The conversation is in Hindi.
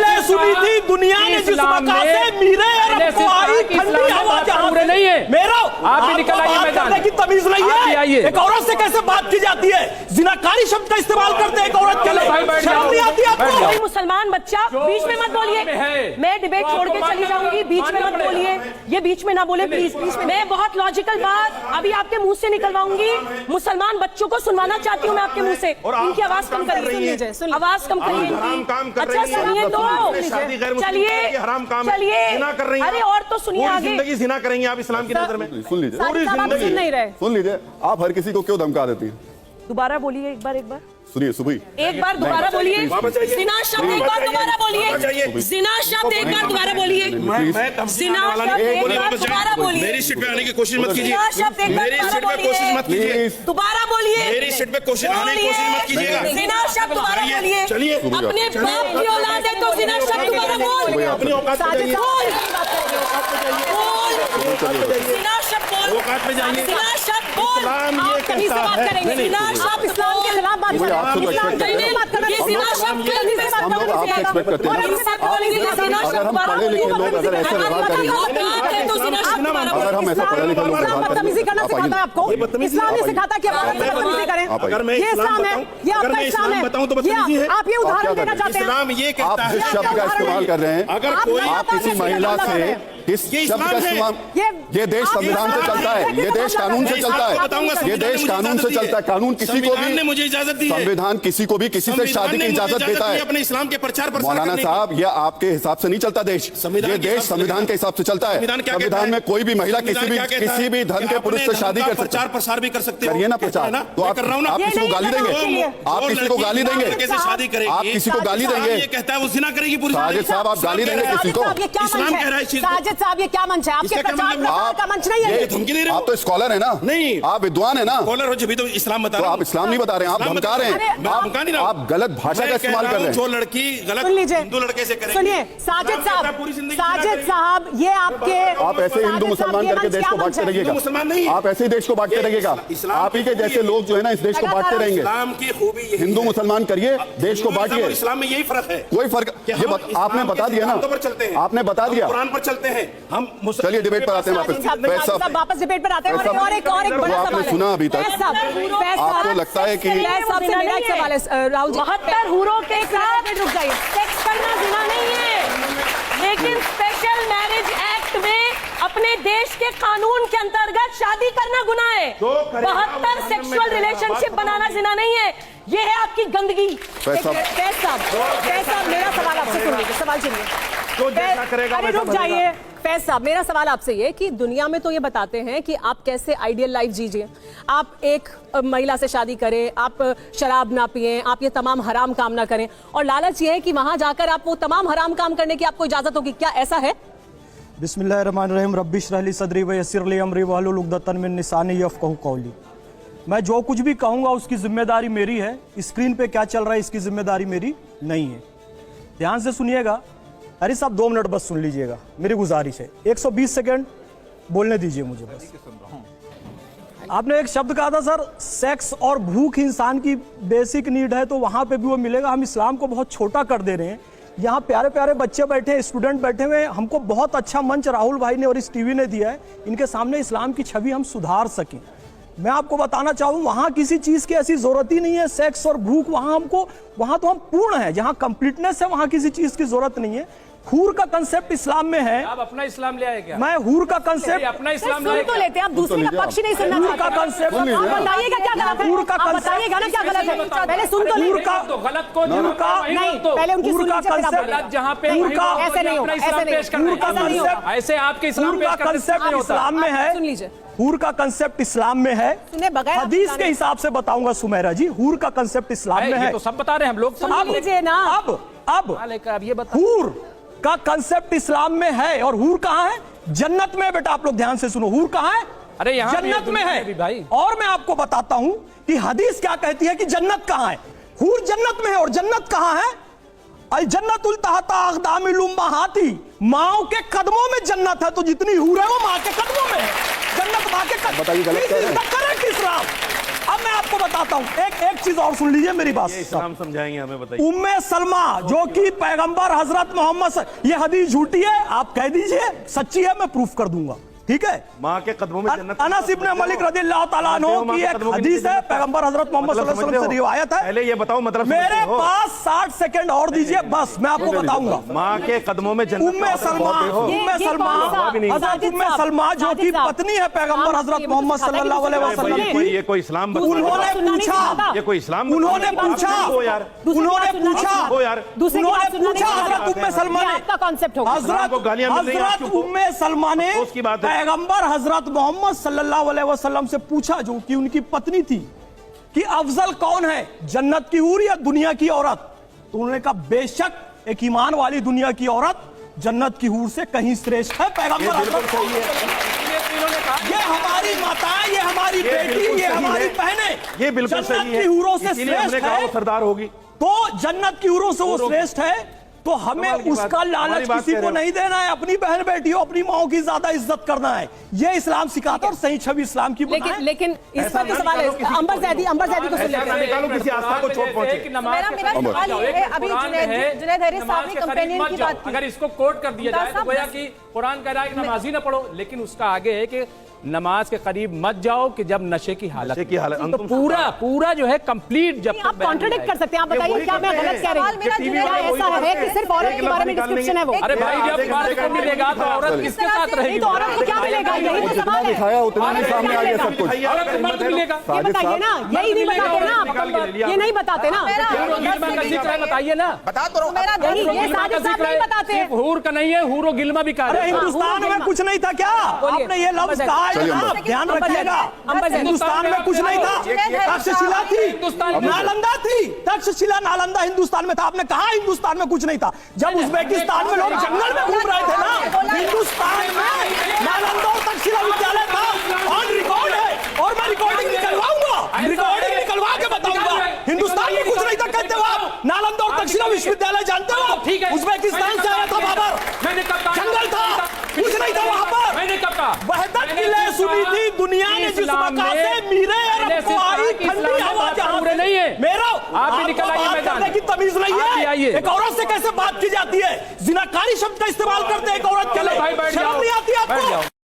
पहले सुनी थी दुनिया ने जिस वक़्त से मेरे अरब को आई ठंडी हवा जहां से नहीं है मेरा आप भी निकल आइए मैदान की तमीज नहीं है। एक औरत से कैसे बात की जाती है, जिनाकारी शब्द का इस्तेमाल करते हैं एक औरत के लिए, शर्म नहीं आती आपको? कोई मुसलमान बच्चा बीच में मत बोलिए, मैं डिबेट छोड़ के चली जाऊंगी, बीच में मत बोलिए, ये बीच में ना बोले प्लीज। मैं बहुत लॉजिकल बात अभी आपके मुंह से निकलवाऊंगी, मुसलमान बच्चों को सुनवाना चाहती हूँ मैं आपके मुंह से। इनकी आवाज कम करिए, आवाज कम करिए। अच्छा सुनिए तो चलिए, अरे और तो सुनिए आगे। जिंदगी जिना करेंगे आप इस्लाम की नजर में? सुन लीजिए, सुन लीजिए, आप हर किसी को क्यों धमका देती हैं? दोबारा बोलिए एक बार सुनिए, सुबह एक बार दोबारा बोलिए, जिना शब्द एक बार दोबारा बोलिए, जिना शब्द एक बार दोबारा बोलिए, जिना शब्द एक बार दोबारा बोलिए। मेरी सीट पे आने की कोशिश मत कीजिए, मेरी सीट पे कोशिश मत कीजिए, दोबारा बोलिए, मेरी सीट पे कोशिश आने की कोशिश मत कीजिएगा। जिना शब्द दोबारा बोलिए, चलिए अपने बाप की औलाद है तो जिना शब्द दोबारा बोल, अपनी औकात पे जाइए, जिना शब्द बोल, औकात पे जाइए। जिना शब्द बोल, इस्लाम ये कहता है, जिना शब्द इस्लाम के खिलाफ बात कर रहे हैं, आपसे तो expect करते हैं। हम लोग आपसे एक्सपेक्ट करते हैं, अगर हम पढ़े लिखे लोग अगर ऐसे व्यवहार करेंगे, अगर हम ऐसा पढ़े लिखे लोग व्यवहार बदतमीजी करना सिखाता है आपको? इस्लाम नहीं सिखाता कि आप बदतमीजी करें? अगर मैं ये इस्लाम है, ये आपका इस्लाम है, बताऊं तो बदतमीजी है? आप ये उदाहरण देना चाहते हैं? इस्लाम ये कहता आप है, जिस शब्द का इस्तेमाल कर रहे हैं, अगर कोई आप किसी महिला से किस शब्द का इस्तेमाल, ये देश संविधान से चलता है, ये देश कानून से चलता है, ये देश कानून से चलता है। कानून किसी को भी, मुझे इजाजत दी है, संविधान किसी को भी किसी से शादी की इजाजत देता है। अपने इस्लाम के प्रचार प्रसार मौलाना साहब, ये आपके हिसाब से नहीं चलता देश, ये देश संविधान के हिसाब से चलता है। संविधान में कोई भी महिला किसी भी धर्म के पुरुष से शादी कर सकती है, प्रचार प्रसार भी कर सकते हैं। करिए ना प्रचार। तो आप किसी को गाली देंगे? आप किसी को गाली देंगे? कैसे शादी करेगी? आप किसी को गाली देंगे? ये कहता है वो जिना करेगी पूरी। साजिद साहब, आप गाली देंगे किसी को? इस्लाम कह रहा है इस चीज को। साजिद साहब ये क्या मंच है? आपके प्रचार प्रसार का मंच नहीं है। धमकी दे रहे हो? आप तो स्कॉलर है ना? नहीं, आप विद्वान है ना? स्कॉलर हो जब तो इस्लाम बता रहे हो। आप इस्लाम नहीं बता रहे हैं, आप धमका रहे हैं, आप गलत भाषा का इस्तेमाल कर रहे हैं। जो लड़की गलत हिंदू लड़के से करेगी। सुनिए साजिद साहब, ये आपके, आप ऐसे हिंदू मुसलमान करके देश को बांटते रहिएगा। मुसलमान नहीं, आप ऐसे ही देश को बांटते रहिएगा। आप ही के जैसे लोग जो है ना इस देश को बांटते रहेंगे। इस्लाम की खूबी हिंदू मुसलमान करिए, देश को बांटिए। इस्लाम में यही फर्क है। कोई फर्क आपने बता दिया ना, आपने बता दिया, कुरान पर चलते हैं हम। चलिए डिबेट पर आते हैं वापस डिबेट पर आते हैं। और एक बड़ा आपने सुना अभी तक, आपको लगता है कि राहुल 72 हूरों के साथ रुक जाइए, सेक्स करना जिना नहीं है, लेकिन स्पेशल मैरिज एक्ट में अपने देश के कानून के अंतर्गत शादी करना गुनाह है। 72 सेक्सुअल रिलेशनशिप बनाना जिना नहीं है। ये है आपकी गंदगी। फैज साहब मेरा सवाल आपसे सुन लीजिए, सवाल सुनिए। अरे रुक जाइए फैज साहब, मेरा सवाल आपसे ये कि दुनिया में तो ये बताते हैं कि आप कैसे आइडियल लाइफ जीजिए, आप एक महिला से शादी करें, आप शराब ना पिएं, आप ये तमाम हराम काम ना करें, और लालच ये है कि वहां जाकर आप वो तमाम हराम काम करने की आपको इजाजत होगी। क्या ऐसा है? बिस्मिल्लाहिर्रहमानिर्रहीम, रब्बी इश्रह ली सदरी व यस्सिर ली अमरी वहलुल उक़दतन मिन लिसानी यफ़क़हू क़ौली। मैं जो कुछ भी कहूँगा उसकी जिम्मेदारी मेरी है, स्क्रीन पे क्या चल रहा है इसकी जिम्मेदारी मेरी नहीं है। ध्यान से सुनिएगा। अरे साहब 2 मिनट बस सुन लीजिएगा, मेरी गुजारिश है। 120 सेकेंड बोलने दीजिए मुझे बस। आपने एक शब्द कहा था सर, सेक्स और भूख इंसान की बेसिक नीड है, तो वहाँ पे भी वो मिलेगा। हम इस्लाम को बहुत छोटा कर दे रहे हैं। यहाँ प्यारे प्यारे बच्चे बैठे हैं, स्टूडेंट बैठे हुए हैं, हमको बहुत अच्छा मंच राहुल भाई ने और इस टीवी ने दिया है, इनके सामने इस्लाम की छवि हम सुधार सकें। मैं आपको बताना चाहूँ, वहाँ किसी चीज़ की ऐसी ज़रूरत ही नहीं है। सेक्स और भूख वहाँ तो हम पूर्ण है। जहाँ कंप्लीटनेस है वहाँ किसी चीज़ की ज़रूरत नहीं है। हूर का कंसेप्ट इस्लाम में है। आप अपना इस्लाम ले आए क्या? मैं हूर का कंसेप्ट अपना इस्लाम सुन तो लेते हैं, आप दूसरे का पक्ष नहीं सुनना चाहते। हूर का कंसेप्ट बताइएगा क्या गलत है? हूर का बताइएगा ना क्या गलत है? पहले सुन तो हूर का गलत को नहीं, पहले उनकी हूर का गलत जहाँ पे ऐसे नहीं हो, ऐसे आपके इस्लाम का कंसेप्ट इस्लाम में है। सुन लीजिए, हूर का कंसेप्ट इस्लाम में है। सुने बगैर हदीस के हिसाब से बताऊंगा सुमैरा जी, हूर का कंसेप्ट इस्लाम में है। तो सब बता रहे हैं हम लोग। सुन लीजिए ना। अब ये बता, हूर का कंसेप्ट इस्लाम में है। और हूर कहाँ है? जन्नत में। बेटा आप लोग ध्यान से सुनो, हूर कहाँ है? अरे यहाँ जन्नत में है भाई। और मैं आपको बताता हूं कि हदीस क्या कहती है कि जन्नत कहाँ है। हूर जन्नत में है। और जन्नत कहाँ है? अल जन्नतुल तहता अक़दामिल उम्महाती, माओ के कदमों में जन्नत है। तो जितनी हूर है वो माँ के कदमों में है। जन्नत माँ के कदमों में। बताइए गलत कह रहे हैं। करेक्ट इस्लाम। अब मैं आपको बताता हूँ, एक चीज और सुन लीजिए मेरी बात। इस्लाम समझाएंगे हमें, बताइए। उम्मे सलमा जो कि पैगंबर हजरत मोहम्मद, ये हदीस झूठी है, आप कह दीजिए, सच्ची है, मैं प्रूफ कर दूंगा, ठीक है। माँ के कदमों में जन्नत। अनस इब्न मलिक रदियल्लाहु ताला अन्हु की एक हदीस है, पैगंबर हजरत मोहम्मद सल्लल्लाहु अलैहि वसल्लम से रिवायत है। पहले ये बताओ मतलब मेरे पास 60 सेकंड और दीजिए, बस मैं आपको बताऊंगा। माँ के कदमों में जन्नत। उम्मे सलमा हजरत उम्मे सलमा जो कि पत्नी है पैगंबर हजरत मोहम्मद सल्लल्लाहु अलैहि वसल्लम की, ये कोई इस्लाम, उन्होंने पूछा, ये कोई इस्लाम, उन्होंने पूछा हजरत उम्मे सलमा ने, आपका कॉन्सेप्ट होगा, हजरत उम्मे सलमा ने उसकी बात है। पैगंबर हजरत मोहम्मद सल्लल्लाहु अलैहि वसल्लम से पूछा, जो कि उनकी पत्नी थी, कि अफजल कौन है, जन्नत की हूर या दुनिया की औरत? तो उन्होंने कहा बेशक एक ईमान वाली दुनिया की औरत जन्नत की हूर से कहीं श्रेष्ठ है। पैगंबर ये हमारी माताएं, ये हमारी बेटी, ये हमारी बहनें, ये बिल्कुल सही जन्नत की हूरों से श्रेष्ठ है, सरदार होगी तो जन्नत की हूरों से वो श्रेष्ठ है, तो हमें उसका लालच किसी को नहीं देना है, अपनी बहन बेटियों, अपनी माओ की ज्यादा इज्जत करना है। ये इस्लाम सिखाता है और सही छवि इस्लाम की बनाए। लेकिन इस पर तो सवाल है, अंबर जैदी को सुन लेते हैं। निकालो किसी आस्था को चोट पहुंचे। मेरा सवाल ये है, अभी जुनैद हैरिस साहब ने कंपेनियन की बात की, अगर इसको कोट कर दिया जाए तो गोया कि कुरान कह रहा है कि नमाज ही ना पढ़ो, लेकिन उसका आगे है कि नमाज के करीब मत जाओ कि जब नशे की हालत, तो पूरा जो है कंप्लीट। जब आप कॉन्ट्रडिक्ट कर सकते हैं, आप बताइए क्या मैं गलत कह रही हूं? क्या ऐसा है कि सिर्फ औरत के बारे में डिस्क्रिप्शन है वो? अरे भाई जब औरत को मिलेगा तो औरत किसके साथ रहेगी? तो औरत को क्या मिलेगा, यही तो सवाल है। दिखाया उतना ही सामने आ गया सब कुछ। औरत को मर्द मिलेगा, ये बताइए ना, यही नहीं बताते ना आप, ये नहीं बताते ना, गिलमा का जिक्र है, बताइए ना। बता तो यही ये साजिद साहब नहीं बताते। सिर्फ हूर का नहीं है, हूरो गिलमा भी कहा। अरे हिंदुस्तान में कुछ नहीं था क्या? आपने ये लफ्ज कहा है ना, ध्यान रखिएगा, हिंदुस्तान में कुछ नहीं था, तक्षशिला थी, नालंदा थी, तक्षशिला नालंदा हिंदुस्तान में था। आपने कहा हिंदुस्तान में कुछ नहीं था, जब उज्बेकिस्तान में लोग जंगल में घूम रहे थे ना, हिंदुस्तान में नालंदा और तक्षशिला विद्यालय था, ऑन रिकॉर्ड है, और मैं रिकॉर्डिंग निकलवाऊंगा, रिकॉर्डिंग निकलवा के बताऊंगा। हिंदुस्तान में कुछ नहीं था कहते हो आप? नालंदा और तक्षशिला विश्वविद्यालय जानते हो? उज्बेकिस्तान से आया था बाबर, जंगल था, कुछ नहीं था वहां पर। मैंने कब कहा? वहदत की लय सुनी थी दुनिया ने, जिस मका से मीरे अरब को आई ठंडी हवा जहां पूरे नहीं है। मेरा आप भी निकल आइए मैदान की तमीज नहीं है। एक औरत से कैसे बात की जाती है, जिनाकारी शब्द का इस्तेमाल करते एक औरत के लिए, शर्म नहीं आती आपको?